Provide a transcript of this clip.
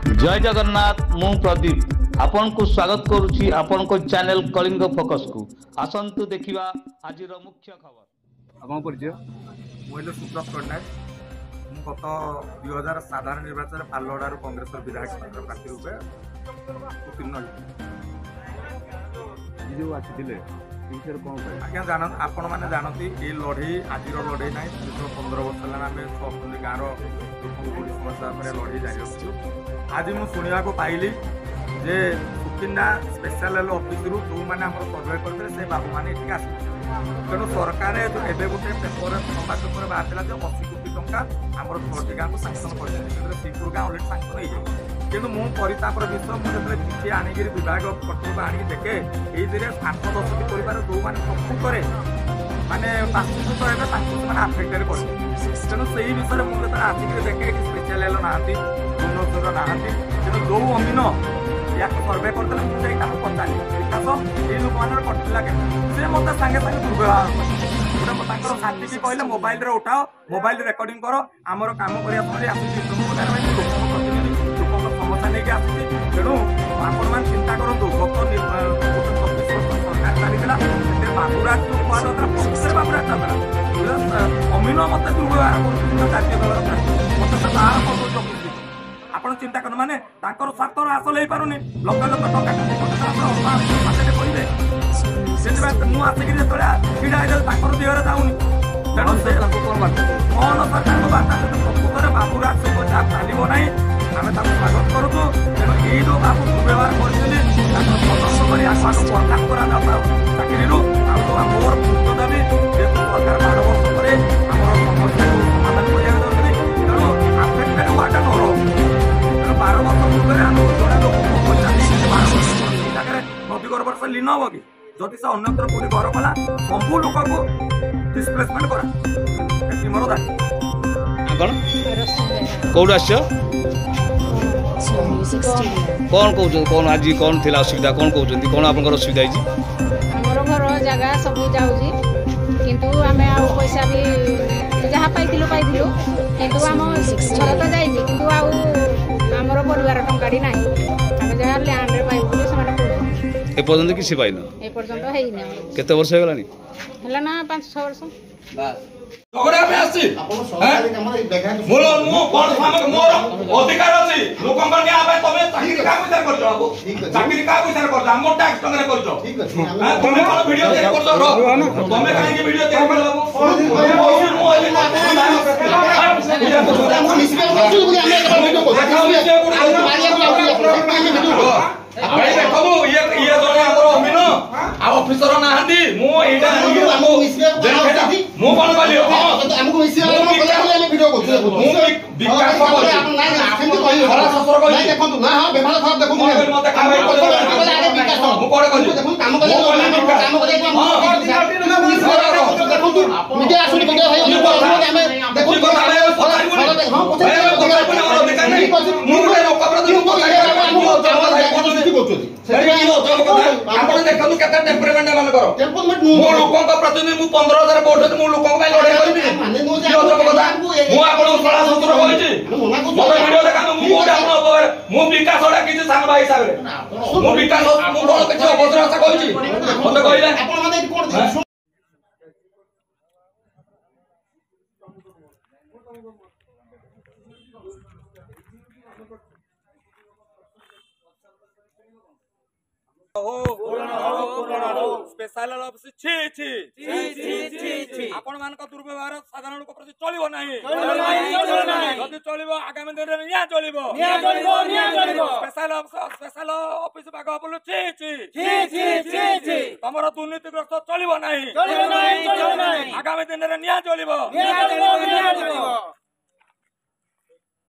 जय जगन्नाथ मु प्रदीप आपन को स्वागत करुछि आपन को चैनल कलिंग फोकस को आसंतु देखिबा आजिर मुख्य खबर। आपन परिचय मुझे सुब्रत पट्टनायक गत 2000 साधारण निर्वाचन पालगढ़ कांग्रेस विधायक प्रार्थी रूपे उत्तीर्ण आज्ञा जान आपण मैंने जानती ये लड़े आज लड़े ना 15 वर्ष है आम सब गाँव लोक समस्या लड़े जारी रखु आज मुझे शुणा पाइली जे सुकिंदा स्पेशल ऑफिस रू जो मैंने सर्वे करते से बाबू मैंने ये आस तेणु सरकार एवं गोटे पेपर संवाद पेपर बाहर 80 कोटी टंका आम 6टी गाँव को सांसन कर श्रीपुर गाँव अलरेडी सांसन हो जाए किंतु मु परितापर विषय मुझे चिठी आणिक विभाग कर्तृक आणिक देखे ये 8-10टी परिवार जो मैंने प्रकृत माने बास्तुत है आफेक्टेड कर तेणु से विषय मुझे आसिक देखे स्पेशल एल ना भुवनेश्वर ना तेणु जो अमीन या सर्वे करते मुझे पचारि विकास ये लोक मान कटिला से मत सागे सागे दुर्व्यवहार साथी की कहले मोबाइल उठाओ मोबाइल रेकर्डिंग करो आमर कम करने समस्या नहीं आसुच्छी तेणु आपण मैंने चिंता करूँ गत 24 सरकार चलता बाबूराज जो कुआ बाबूराज अमीन मत दुर्व्यवहार आप चिंता कर माने स्वार्थर हासिल हो पारे लक्ष लक्ष टका कहले से मुझे आसिक छीड़ा देहरे जाऊनी तेणु से कौन सरकार बार्ता प्रकृत बाबूराज चलो ना आम स्वागत करूँ तेणु ये जो बाबू दुर्व्यवहार चाकरी मोर पूर्ण दाबी जेहतु सरकार 12 वर्ष पर समस्या समाधान तेणु आफेक्टेड वार्ड नर तेणु 12 वर्ष पूर्व आम जोड़ा लोक नदीगर वर्ष लीन हम कि जदि से अन्यत्र कोई घर कला सबू लोक को डिस्प्लेसमेंट करा मोर दाबी कौन आस कौन कौन कौन आज कौन थी असुविधा कौन कहते कौन आप असुविधा आमर घर जगह सब जाऊँगी किंतु आम पैसा भी जहाँ पाइलु किंतु आम घर तो जाइए किंतु आमर परिवार टंकाटी ना आम जहाँ लैंड पाइबू से एपर्यंत किसी पाइन एपर्यंत है केते वर्ष हो है ना 5-6 वर्ष झगड़ा में आसी मोर मो कोन सामक मोर अधिकार अछि लोकन के आबे तमे चाकरी का विचार करछो बाबू चाकरी का विचार करछो हम टैक्स टंगरे करछो ठीक अछि तमे कोन वीडियो देख करछो रो तमे काहे के वीडियो देख कर बाबू भाई देखो ये जने हमर अमीन आ ऑफिसर नाहंदी मु एटा मु कोन कहली हमको वीडियो करछु मु विकास खबर आपण नाही खरा ससुर कहली नाही देखंतु ना हां बेमार खराब देखंतु मते काम विकास मु कोन कहली देखंतु काम करे देखंतु मीडिया आसुनी वीडियो भाई हमें देखंतु हां पछे मु लोक देखु के टेम्परमेंट मान कर मो लोक प्रतिनिधि मु 15,000 वोट मु लोक लड़ाई करी मु आपन सला ससुर होइछि मोर वीडियो देखा मु आपन मु विकास ओडा किछि सांग भाई हिसाब रे मु विकास मु कोन किछि अवसर आशा कहिछि मते कहिला आपन माने कोन स्पेशल ऑफिस छी छी आपण मान का दुर्व्यवहार साधारण को प्रति चलिबो नाही जदि चलिबो आगामी दिन रे निया चलिबो स्पेशल ऑफिस भाग बोलो छी तमरो दुर्नीतिग्रस्त चलिबो नाही आगामी दिन रे निया चलिबो